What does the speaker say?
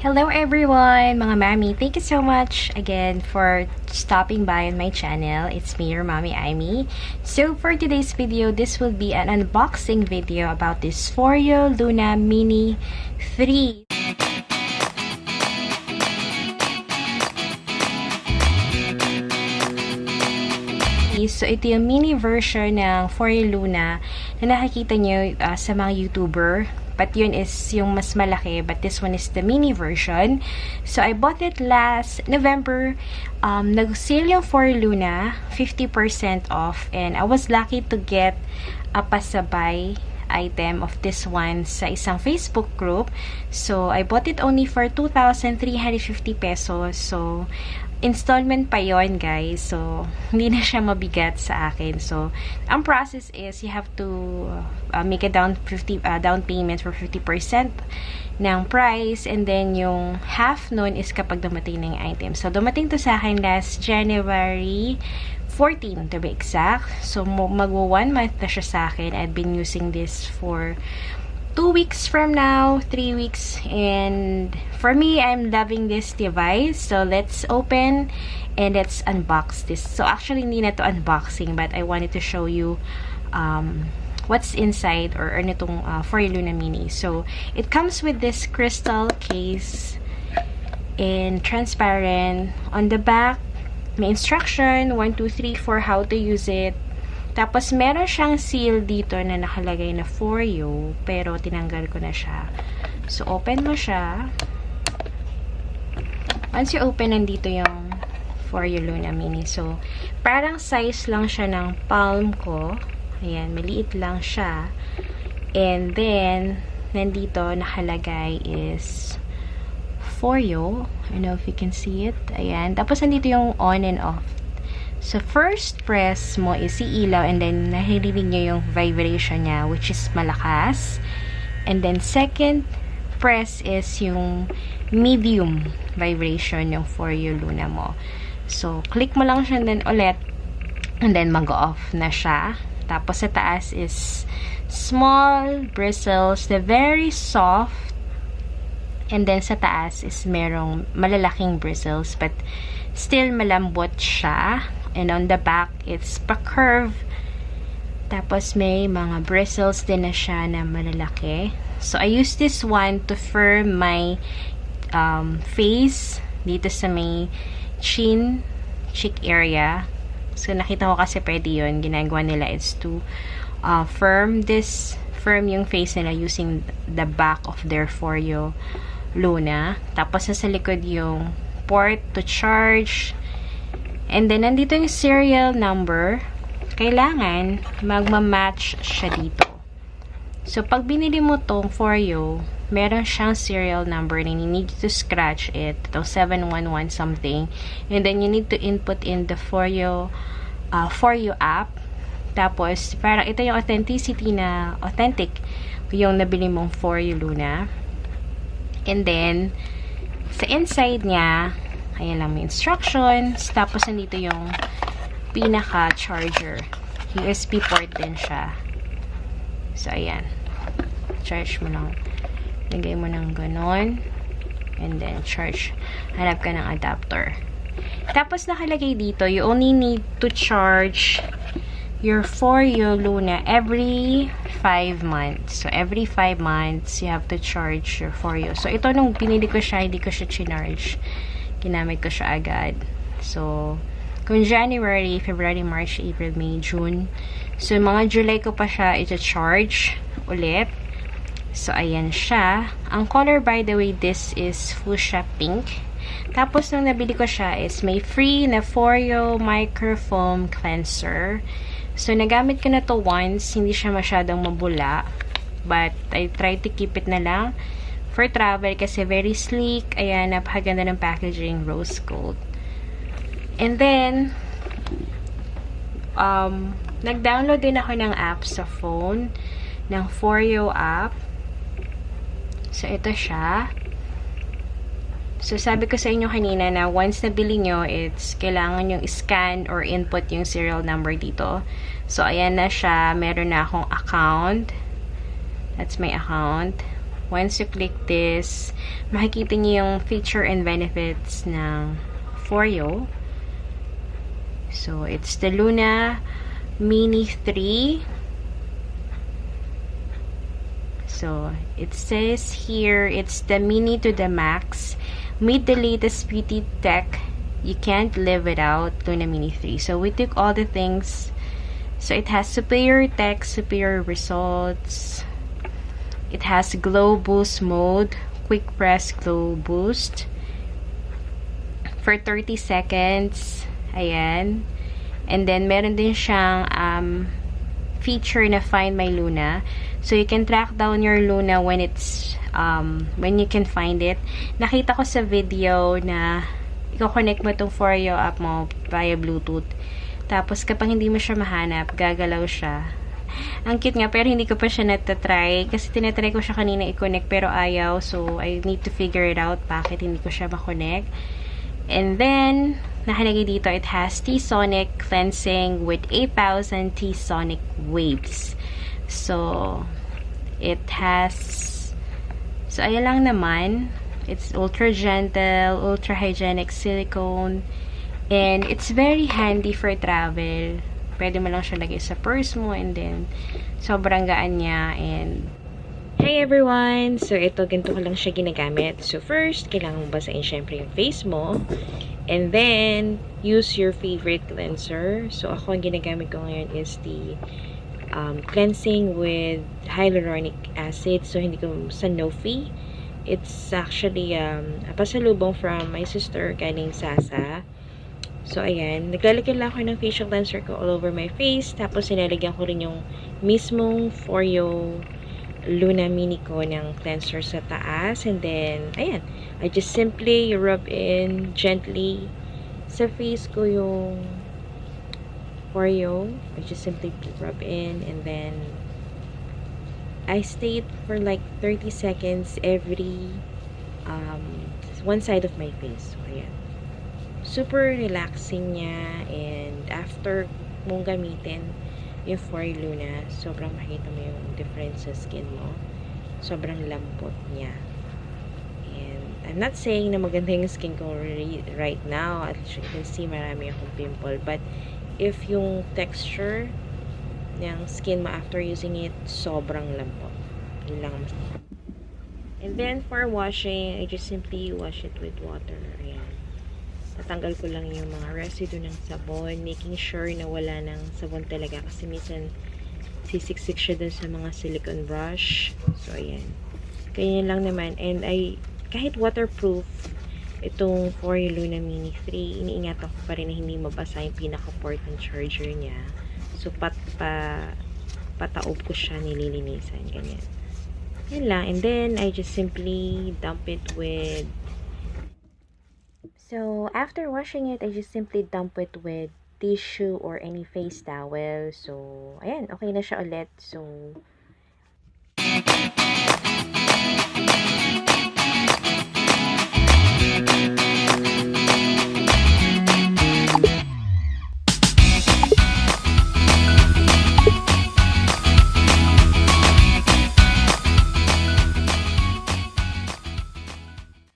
Hello everyone, mga mami. Thank you so much again for stopping by on my channel. It's me, your mommy, Imee. So for today's video, this will be an unboxing video about this Foreo Luna Mini 3. So, ito yung mini version ng Foreo Luna na nakikita nyo sa mga YouTuber. But yun is yung mas malaki. But this one is the mini version. So, I bought it last November. Nag-sale yung Foreo Luna, 50% off. And I was lucky to get a pasabay item of this one sa isang Facebook group. So, I bought it only for 2,350 pesos. So, installment pa yon, guys. So, hindi na siya mabigat sa akin. So, ang process is you have to make a down payment for 50% ng price, and then yung half nun is kapag dumating ng item. So, dumating to sa akin last January 14 to be exact. So, magwo 1 month na siya sa akin. I've been using this for 2 weeks from now, 3 weeks, and for me, I'm loving this device. So, let's open and let's unbox this. So, actually, hindi na to unboxing, but I wanted to show you what's inside or ano itong Foreo Luna Mini. So, it comes with this crystal case and transparent. On the back, may instruction, 1, 2, 3, 4, how to use it. Tapos, meron siyang seal dito na nakalagay na Foreo, pero tinanggal ko na siya. So, open mo siya. Once you open, nandito yung Foreo Luna Mini. So, parang size lang siya ng palm ko. Ayan, maliit lang siya. And then, nandito nakalagay is Foreo. I don't know if you can see it. Ayan. Tapos, nandito yung on and off. So, first press mo is iilaw, and then nahirinig nyo yung vibration niya, which is malakas. And then, second press is yung medium vibration yung Foreo Luna mo. So, click mo lang siya then ulit, and then mag-off na siya. Tapos, sa taas is small bristles, the very soft. And then, sa taas is merong malalaking bristles, but still malambot siya. And on the back, it's pa-curve. Tapos, may mga bristles din na siya na malalaki. So, I use this one to firm my face dito sa may cheek area. So, nakita ko kasi pwede yun. Ginagawa nila is to firm yung face nila using the back of their Foreo Luna. Tapos, nasa likod yung port to charge. And then, nandito yung serial number. Kailangan magma-match siya dito. So, pag binili mo tong Foreo, meron siyang serial number and you need to scratch it. Ito, 711 something. And then, you need to input in the Foreo app. Tapos, parang ito yung authenticity na authentic yung nabili mong Foreo Luna. And then, sa inside niya, ayan lang, may instructions. Tapos, nandito yung pinaka-charger. USB port din siya. So, ayan. Charge mo lang. Lagay mo ng ganon. And then, charge. Hanap ka ng adapter. Tapos, nakalagay dito, you only need to charge your Foreo Luna every 5 months. So, every 5 months, you have to charge your Foreo. So, ito nung pinili ko siya, hindi ko siya chinarge. Ginamit ko siya agad. So, kung January, February, March, April, May, June. So, mga July ko pa siya i-charge ulit. So, ayan siya. Ang color, by the way, this is fuchsia pink. Tapos, nung nabili ko siya is may free na Foreo microfoam cleanser. So, nagamit ko na to once. Hindi siya masyadong mabula. But, I try to keep it na lang for travel kasi very sleek. Ayan, napakaganda ng packaging, rose gold. And then, nag-download din ako ng app sa phone, ng Foreo app. So, ito siya. So, sabi ko sa inyo kanina na once nabili nyo, it's kailangan yung scan or input yung serial number dito. So, ayan na siya. Meron na akong account. That's my account. once you click this, makikita niyo yung feature and benefits ng Foreo. So, it's the Luna Mini 3. So, it says here, it's the Mini to the max. Meet the latest beauty tech you can't live without, Luna Mini 3. So, we took all the things. So, it has superior tech, superior results. It has glow boost mode, quick press glow boost for 30 seconds. Ayan. And then, meron din siyang feature na Find My Luna. So, you can track down your Luna when it's, when you can find it. Nakita ko sa video na i-connect mo itong Foreo app mo via Bluetooth. Tapos, kapag hindi mo siya mahanap, gagalaw siya. Ang cute nga, pero hindi ko pa siya natatry. Kasi tinatry ko siya kanina i-connect, pero ayaw. So, I need to figure it out bakit hindi ko siya ma-connect. And then, nakalagay dito, it has T-Sonic cleansing with 8,000 T-Sonic waves. So, it has, so ayan lang naman. It's ultra gentle, ultra hygienic silicone, and it's very handy for travel. Pwede mo lang siya lagay sa purse mo, and then, sobrang gaan niya, and hey everyone! So, ito, ganito ko lang siya ginagamit. So, first, kailangan mo basahin syempre yung face mo. And then, use your favorite cleanser. So, ako, ang ginagamit ko ngayon is the cleansing with hyaluronic acid. So, hindi ko Sanofi. It's actually a pasalubong from my sister galing Sasa. So, ayan. Naglalagyan lang ako ng facial cleanser ko all over my face. Tapos, nilalagyan ko rin yung mismong Foreo Luna Mini ko ng cleanser sa taas. And then, ayan. I just simply rub in gently sa face ko yung Foreo. I just simply rub in, and then I stayed for like 30 seconds every one side of my face. So, ayan. Super relaxing niya, and after mong gamitin yung Foreo Luna, sobrang makita mo yung difference sa skin mo. Sobrang lambot niya. And I'm not saying na maganda yung skin ko right now. At you can see, marami akong pimple. But if yung texture ng skin mo after using it, sobrang lambot. Yun lang. And then for washing, I just simply wash it with water. Ayan. Tatanggal ko lang yung mga residue ng sabon, making sure na wala ng sabon talaga, kasi minsan sisiksik siya dun sa mga silicone brush. So, ayan. Ganyan lang naman. And kahit waterproof, itong Foreo Luna Mini 3, iniingat ako pa rin na hindi mabasa yung pinaka-port ng charger niya. So, pataob ko siya, nililinisan. Ganyan. Yan lang. And then, I just simply dump it with, so, after washing it, I just simply dump it with tissue or any face towel. So, ayan, okay na siya ulit. So,